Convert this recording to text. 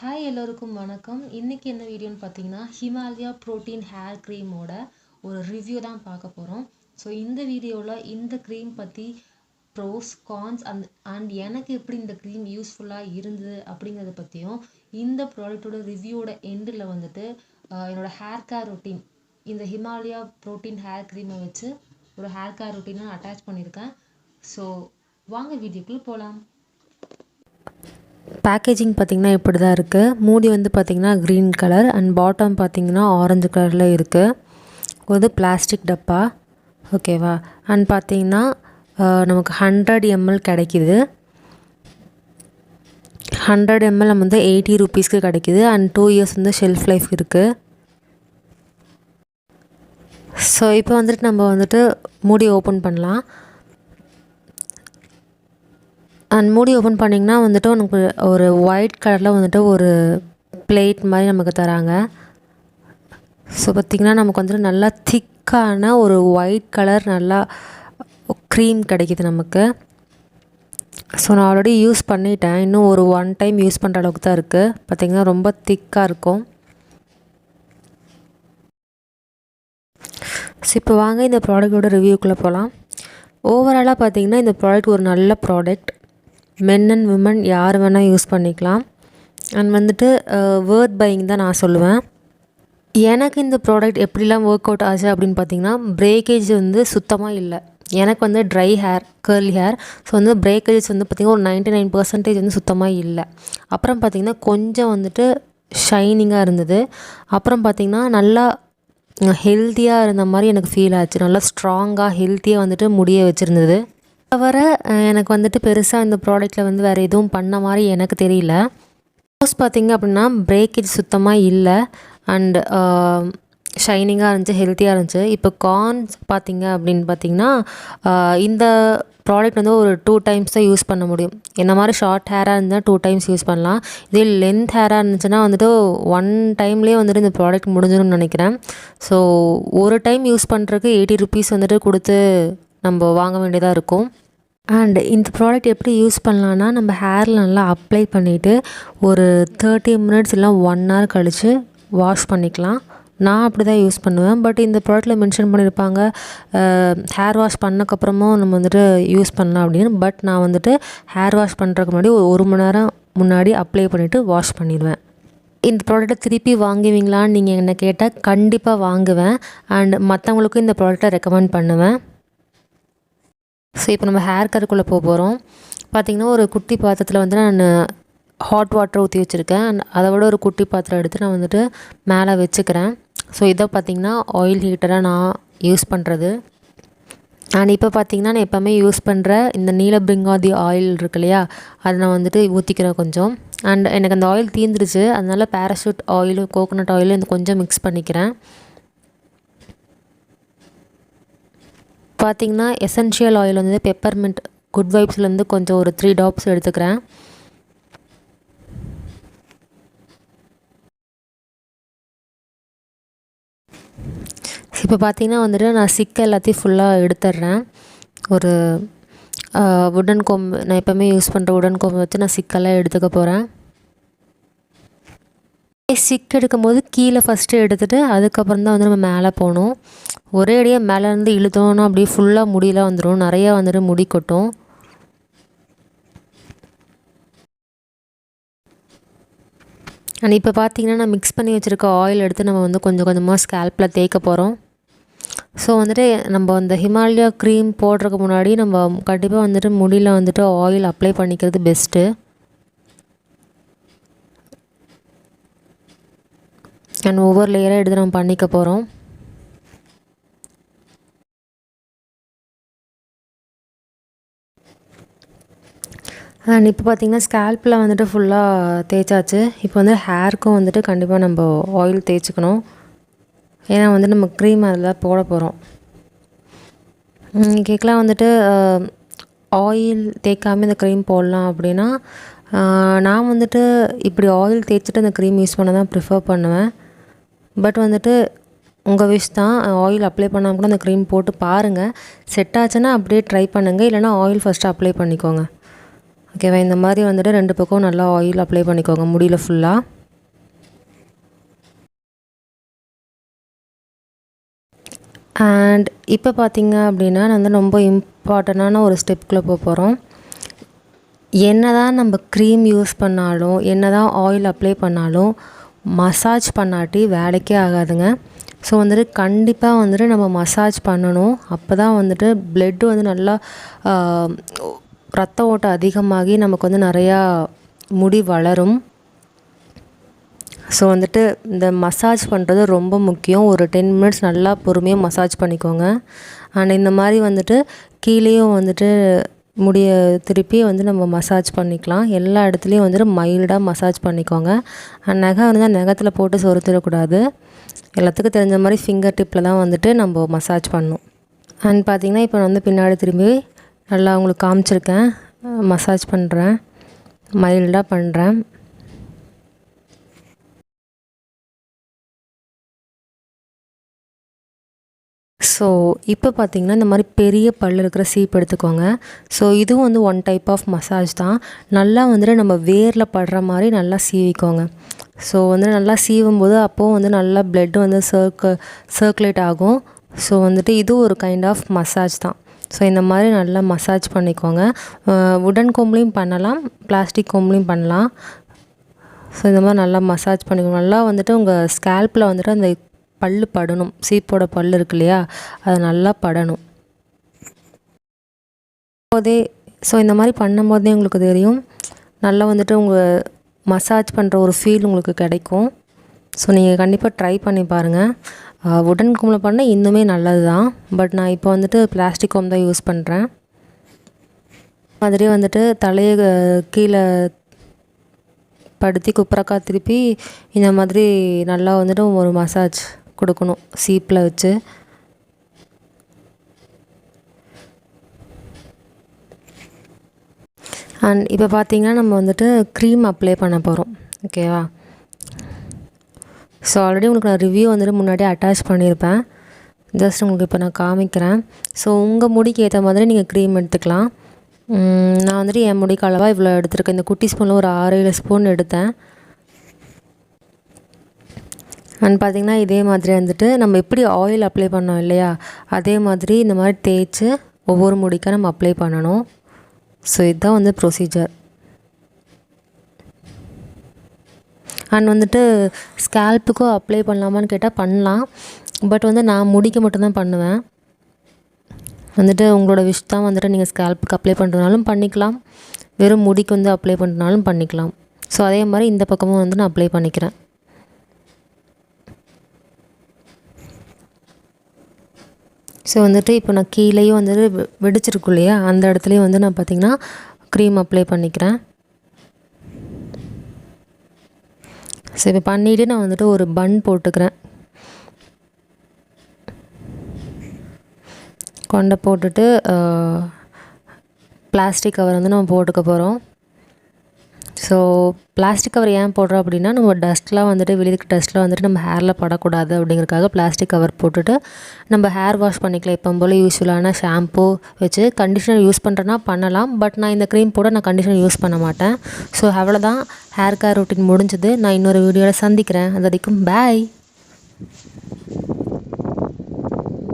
Hi எல்லோருக்கும் வணக்கம். இன்றைக்கி என்ன வீடியோன்னு பார்த்தீங்கன்னா ஹிமாலயா ப்ரோட்டீன் ஹேர் க்ரீமோட ஒரு ரிவ்யூ தான் பார்க்க போகிறோம். ஸோ இந்த வீடியோவில் இந்த க்ரீம் பற்றி ப்ரோஸ் கான்ஸ் அண்ட் எனக்கு எப்படி இந்த க்ரீம் யூஸ்ஃபுல்லாக இருந்தது அப்படிங்கிறத பற்றியும் இந்த ப்ராடக்டோட ரிவ்யூவோட எண்டில் வந்துட்டு என்னோடய ஹேர் கேர் ரொட்டீன் இந்த ஹிமாலயா ப்ரோட்டீன் ஹேர் க்ரீமை வச்சு ஒரு ஹேர் கேர் ரொட்டீனை நான் அட்டாச் பண்ணியிருக்கேன். ஸோ வாங்க வீடியோக்குள்ளே போகலாம். பேக்கேஜிங் பார்த்திங்கன்னா இப்படி தான் இருக்குது. மூடி வந்து பார்த்திங்கன்னா க்ரீன் கலர் அண்ட் பாட்டம் பார்த்திங்கன்னா ஆரஞ்சு கலரில் இருக்குது. ஒரு பிளாஸ்டிக் டப்பா, ஓகேவா. அண்ட் பார்த்திங்கன்னா நமக்கு 100 ml கிடைக்கிது. 100 ml நம்ம வந்து 80 rupeesக்கு கிடைக்கிது. அண்ட் 2 years வந்து ஷெல்ஃப் லைஃப் இருக்குது. ஸோ இப்போ வந்துட்டு நம்ம வந்துட்டு மூடி ஓப்பன் பண்ணலாம். அண்ட் மூடி ஓப்பன் பண்ணிங்கன்னா வந்துட்டு உனக்கு ஒரு ஒயிட் கலரில் வந்துட்டு ஒரு பிளேட் மாதிரி நமக்கு தராங்க. ஸோ பார்த்திங்கன்னா நமக்கு வந்துட்டு நல்லா திக்கான ஒரு ஒயிட் கலர் நல்லா க்ரீம் கிடைக்கிது நமக்கு. ஸோ நான் ஆல்ரெடி யூஸ் பண்ணிட்டேன். இன்னும் ஒரு 1 time யூஸ் பண்ணுற அளவுக்கு தான் இருக்குது. பார்த்திங்கன்னா ரொம்ப திக்காக இருக்கும். ஸோ இப்போ வாங்க இந்த ப்ராடக்டோட ரிவ்யூக்குள்ளே போகலாம். ஓவராலாக பார்த்திங்கன்னா இந்த ப்ராடக்ட் ஒரு நல்ல ப்ராடக்ட். மென் அண்ட் விமன் யார் வேணால் யூஸ் பண்ணிக்கலாம். அண்ட் வந்துட்டு வேர்த் பையிங் தான் நான் சொல்லுவேன். எனக்கு இந்த ப்ராடக்ட் எப்படிலாம் ஒர்க் அவுட் ஆச்சு அப்படின்னு பார்த்திங்கன்னா, பிரேக்கேஜ் வந்து சுத்தமாக இல்லை. எனக்கு வந்து try hair, curly hair. So வந்து பிரேக்கேஜஸ் வந்து பார்த்திங்கன்னா ஒரு 99% வந்து சுத்தமாக இல்லை. அப்புறம் பார்த்திங்கன்னா கொஞ்சம் வந்துட்டு ஷைனிங்காக இருந்தது. அப்புறம் பார்த்திங்கன்னா நல்லா ஹெல்த்தியாக இருந்த மாதிரி எனக்கு ஃபீல் ஆச்சு. நல்லா ஸ்ட்ராங்காக ஹெல்த்தியாக வந்துட்டு முடிய வச்சுருந்தது. தவிர எனக்கு வந்துட்டு பெருசாக இந்த ப்ராடக்ட்டில் வந்து வேறு எதுவும் பண்ண மாதிரி எனக்கு தெரியல. ப்ரோஸ் பார்த்திங்க அப்படின்னா பிரேக்கேஜ் சுத்தமாக இல்லை. அண்ட் ஷைனிங்காக இருந்துச்சு, ஹெல்த்தியாக இருந்துச்சு. இப்போ கான்ஸ் பார்த்திங்க அப்படின்னு பார்த்திங்கன்னா இந்த ப்ராடக்ட் வந்து ஒரு 2 times தான் யூஸ் பண்ண முடியும். என்ன மாதிரி ஷார்ட் ஹேராக இருந்தால் 2 times யூஸ் பண்ணலாம். இதே லென்த் ஹேராக இருந்துச்சுன்னா வந்துட்டு 1 timeலேயே வந்துட்டு இந்த ப்ராடக்ட் முடிஞ்சிடும்னு நினைக்கிறேன். ஸோ ஒரு டைம் யூஸ் பண்ணுறதுக்கு 80 rupees வந்துட்டு கொடுத்து நம்ம வாங்க வேண்டியதாக இருக்கும். அண்ட் இந்த ப்ராடக்ட் எப்படி யூஸ் பண்ணலான்னா, நம்ம ஹேரில் நல்லா அப்ளை பண்ணிவிட்டு ஒரு 30 minutes இல்லை 1 hour கழித்து வாஷ் பண்ணிக்கலாம். நான் அப்படி தான் யூஸ் பண்ணுவேன். பட் இந்த ப்ராடக்ட்டில் மென்ஷன் பண்ணியிருப்பாங்க ஹேர் வாஷ் பண்ணக்கப்புறமும் நம்ம வந்துட்டு யூஸ் பண்ணலாம் அப்படின்னு. பட் நான் வந்துட்டு ஹேர் வாஷ் பண்ணுறதுக்கு முன்னாடி ஒரு 1 மணி நேரம் முன்னாடி அப்ளை பண்ணிவிட்டு வாஷ் பண்ணிடுவேன். இந்த ப்ராடக்ட்டை திருப்பி வாங்குவீங்களான்னு நீங்கள் என்னை கேட்டால் கண்டிப்பாக வாங்குவேன். அண்ட் மற்றவங்களுக்கும் இந்த ப்ராடக்ட்டை ரெக்கமெண்ட் பண்ணுவேன். ஸோ இப்போ நம்ம ஹேர் கருக்குள்ளே போகிறோம். பார்த்திங்கன்னா ஒரு குட்டி பாத்திரத்தில் வந்து நான் ஹாட் வாட்டர் ஊற்றி வச்சுருக்கேன். அண்ட் அதை விட ஒரு குட்டி பாத்திரம் எடுத்து நான் வந்துட்டு மேலே வச்சுக்கிறேன். ஸோ இதை பார்த்திங்கன்னா ஆயில் ஹீட்டராக நான் யூஸ் பண்ணுறது. அண்ட் இப்போ பார்த்திங்கன்னா நான் எப்போவுமே யூஸ் பண்ணுற இந்த நீலபிரிங்காதி ஆயில் இருக்கு இல்லையா, அதை நான் வந்துட்டு ஊற்றிக்கிறேன் கொஞ்சம். அண்ட் எனக்கு அந்த ஆயில் தீர்ந்துருச்சு. அதனால் பேராஷூட் ஆயிலும் கோகோனட் ஆயிலும் இந்த கொஞ்சம் மிக்ஸ் பண்ணிக்கிறேன். பார்த்திங்கன்னா எசென்ஷியல் ஆயில் வந்து பெப்பர்மெண்ட் குட் வைப்ஸ்லேருந்து கொஞ்சம் ஒரு 3 drops எடுத்துக்கிறேன். இப்போ பார்த்திங்கன்னா வந்துட்டு நான் சிக்கு எல்லாத்தையும் ஃபுல்லாக எடுத்துடுறேன். ஒரு உடன் கோம்பு, நான் எப்போவுமே யூஸ் பண்ணுற உடன் கோம்பு வச்சு நான் சிக்கெல்லாம் எடுத்துக்க போகிறேன். சிக் எடுக்கும்போது கீழே ஃபஸ்ட்டு எடுத்துகிட்டு அதுக்கப்புறம் தான் வந்து நம்ம மேலே போகணும். ஒரே அடியாக மேலேருந்து இழுத்தோன்னா அப்படியே ஃபுல்லாக முடியெலாம் வந்துடும், நிறையா வந்துட்டு முடி கொட்டும். அண்ட் இப்போ பார்த்திங்கன்னா நான் மிக்ஸ் பண்ணி வச்சுருக்க ஆயில் எடுத்து நம்ம வந்து கொஞ்சம் கொஞ்சமாக ஸ்கேல்பில் தேய்க்க போகிறோம். ஸோ வந்துட்டு நம்ம அந்த ஹிமாலயா க்ரீம் போடுறதுக்கு முன்னாடி நம்ம கண்டிப்பாக வந்துட்டு முடியில் வந்துட்டு ஆயில் அப்ளை பண்ணிக்கிறது பெஸ்ட்டு. அண்ட் ஒவ்வொரு லேயராக எடுத்து நம்ம பண்ணிக்க போகிறோம். அண்ட் இப்போ பார்த்திங்கன்னா ஸ்கேல்பில் வந்துட்டு ஃபுல்லாக தேய்ச்சாச்சு. இப்போ வந்து ஹேருக்கும் வந்துட்டு கண்டிப்பாக நம்ம ஆயில் தேய்ச்சிக்கணும். ஏன்னா வந்து நம்ம க்ரீம் அதில் போட போகிறோம். கேட்கலாம் வந்துட்டு ஆயில் தேய்க்காமல் இந்த க்ரீம் போடலாம் அப்படின்னா, நான் வந்துட்டு இப்படி ஆயில் தேய்ச்சிட்டு அந்த க்ரீம் யூஸ் பண்ண தான் ப்ரிஃபர் பண்ணுவேன். பட் வந்துட்டு உங்கள் விஷ் தான். ஆயில் அப்ளை பண்ணாமல் கூட அந்த க்ரீம் போட்டு பாருங்கள். செட் ஆச்சுன்னா அப்படியே ட்ரை பண்ணுங்கள். இல்லைனா ஆயில் ஃபஸ்ட்டு அப்ளை பண்ணிக்கோங்க. ஓகேவா. இந்த மாதிரி வந்துட்டு 2 பக்கம் நல்லா ஆயில் அப்ளை பண்ணிக்கோங்க முடியல ஃபுல்லாக. அண்ட் இப்போ பார்த்தீங்க அப்படின்னா நான் வந்து ரொம்ப இம்பார்ட்டண்ட்டான ஒரு ஸ்டெப்புக்குள்ளே போகிறோம். என்ன தான் நம்ம க்ரீம் யூஸ் பண்ணாலும், என்ன தான் ஆயில் அப்ளை பண்ணாலும், மசாஜ் பண்ணாட்டி வேலைக்கே ஆகாதுங்க. ஸோ வந்துட்டு கண்டிப்பாக வந்துட்டு நம்ம மசாஜ் பண்ணணும். அப்போ தான் வந்துட்டு ப்ளட்டு வந்து நல்லா ரத்த ஓட்டம் அதிகமாகி நமக்கு வந்து நிறையா முடி வளரும். ஸோ வந்துட்டு இந்த மசாஜ் பண்ணுறது ரொம்ப முக்கியம். ஒரு 10 மினிட்ஸ் நல்லா பொறுமையாக மசாஜ் பண்ணிக்கோங்க. அண்ட் இந்த மாதிரி வந்துட்டு கீழேயும் வந்துட்டு முடிய திருப்பி வந்து நம்ம மசாஜ் பண்ணிக்கலாம். எல்லா இடத்துலையும் வந்துட்டு மைல்டாக மசாஜ் பண்ணிக்கோங்க. அண்ட் நகம் இருந்தால் நகத்தில் போட்டு சொருத்திடக்கூடாது. எல்லாத்துக்கும் தெரிஞ்ச மாதிரி ஃபிங்கர் டிப்பில் தான் வந்துட்டு நம்ம மசாஜ் பண்ணணும். அண்ட் பார்த்திங்கன்னா இப்போ நான் வந்து பின்னாடி திரும்பி நல்லா உங்களுக்கு காமிச்சிருக்கேன். மசாஜ் பண்ணுறேன், மைல்டாக பண்ணுறேன். ஸோ இப்போ பார்த்திங்கன்னா இந்த மாதிரி பெரிய பல் இருக்கிற சீப் எடுத்துக்கோங்க. ஸோ இதுவும் வந்து ஒன் டைப் ஆஃப் மசாஜ் தான். நல்லா வந்துட்டு நம்ம வேரில் படுற மாதிரி நல்லா சீவிக்கோங்க. ஸோ வந்து நல்லா சீவும்போது அப்போது வந்து நல்லா ப்ளட் வந்து சர்க்குலேட் ஆகும். ஸோ வந்துட்டு இது ஒரு கைண்ட் ஆஃப் மசாஜ் தான். ஸோ இந்த மாதிரி நல்லா மசாஜ் பண்ணிக்கோங்க. உடன் கோம்ப்லையும் பண்ணலாம், பிளாஸ்டிக் கோம்ப்லையும் பண்ணலாம். ஸோ இந்த மாதிரி நல்லா மசாஜ் பண்ணிக்கோங்க. நல்லா வந்துட்டு உங்கள் ஸ்கேல்பில் வந்துட்டு அந்த பல் படணும். சீப்போட பல் இருக்கு இல்லையா, அது நல்லா படணும். ஸோ இந்த மாதிரி பண்ணும்போதே உங்களுக்கு தெரியும், நல்லா வந்துட்டு உங்கள் மசாஜ் பண்ணுற ஒரு ஃபீல் உங்களுக்கு கிடைக்கும். ஸோ நீங்கள் கண்டிப்பாக ட்ரை பண்ணி பாருங்கள். உடன் கோமில் பண்ண இன்னுமே நல்லது தான். பட் நான் இப்போ வந்துட்டு பிளாஸ்டிக் கோம் தான் யூஸ் பண்ணுறேன். மாதிரியே வந்துட்டு தலையை கீழே படுத்தி குப்புறக்கா திருப்பி இந்த மாதிரி நல்லா வந்துட்டு ஒரு மசாஜ் கொடுக்கணும் சீப்பில் வச்சு. அண்ட் இப்போ பார்த்திங்கன்னா நம்ம வந்துட்டு க்ரீம் அப்ளை பண்ண போகிறோம். ஓகேவா. ஸோ ஆல்ரெடி உங்களுக்கு நான் ரிவ்யூ வந்துட்டு முன்னாடியே அட்டாச் பண்ணியிருப்பேன். ஜஸ்ட் உங்களுக்கு இப்போ நான் காமிக்கிறேன். ஸோ உங்கள் முடிக்கு ஏற்ற மாதிரி நீங்கள் க்ரீம் எடுத்துக்கலாம். நான் வந்துட்டு என் முடிக்கு அளவாக இவ்வளோ எடுத்துருக்கேன். இந்த குட்டி ஸ்பூனில் ஒரு 6-7 ஸ்பூன் எடுத்தேன். அண்ட் பார்த்திங்கன்னா இதே மாதிரி வந்துட்டு நம்ம எப்படி ஆயில் அப்ளை பண்ணோம் இல்லையா, அதே மாதிரி இந்த மாதிரி தேய்ச்சி ஒவ்வொரு முடிக்காக நம்ம அப்ளை பண்ணணும். ஸோ இதுதான் வந்து ப்ரொசீஜர். அண்ட் வந்துட்டு ஸ்கேல்ப்புக்கும் அப்ளை பண்ணலாமான்னு கேட்டால் பண்ணலாம். பட் வந்து நான் முடிக்க மட்டும்தான் பண்ணுவேன். வந்துட்டு உங்களோட விஷ் தான். வந்துட்டு நீங்கள் ஸ்கேல்ப்புக்கு அப்ளை பண்ணுறதுனாலும் பண்ணிக்கலாம், வெறும் முடிக்கு வந்து அப்ளை பண்ணுறதுனாலும் பண்ணிக்கலாம். ஸோ அதே மாதிரி இந்த பக்கமும் வந்து நான் அப்ளை பண்ணிக்கிறேன். ஸோ வந்துட்டு இப்போ நான் கீழேயும் வந்துட்டு வெடிச்சிருக்கும் இல்லையா, அந்த இடத்துலையும் வந்து நான் பார்த்திங்கன்னா க்ரீம் அப்ளை பண்ணிக்கிறேன். ஸோ இப்போ பண்ணிவிட்டு நான் வந்துட்டு ஒரு பன் போட்டுக்கிறேன். கொண்டை போட்டுட்டு பிளாஸ்டிக் கவர் வந்து நம்ம போட்டுக்க போகிறோம். ஸோ பிளாஸ்டிக் கவர் ஏன் போடுறோம் அப்படின்னா, நம்ம டஸ்ட்லாம் வந்துட்டு வெளியே டஸ்ட்டில் வந்துட்டு நம்ம ஹேரில் படக்கூடாது அப்படிங்கிறதுக்காக பிளாஸ்டிக் கவர் போட்டுட்டு நம்ம ஹேர் வாஷ் பண்ணிக்கலாம். இப்போ போல் யூஸ்ஃபுல்லான ஷாம்பூ வச்சு. கண்டிஷனர் யூஸ் பண்ணுறேன்னா பண்ணலாம், பட் நான் இந்த க்ரீம் போட நான் கண்டிஷனர் யூஸ் பண்ண மாட்டேன். ஸோ அவ்வளோதான், ஹேர் கேர் ரொட்டீன் முடிஞ்சது. நான் இன்னொரு வீடியோவில் சந்திக்கிறேன். அது வரைக்கும் பாய்.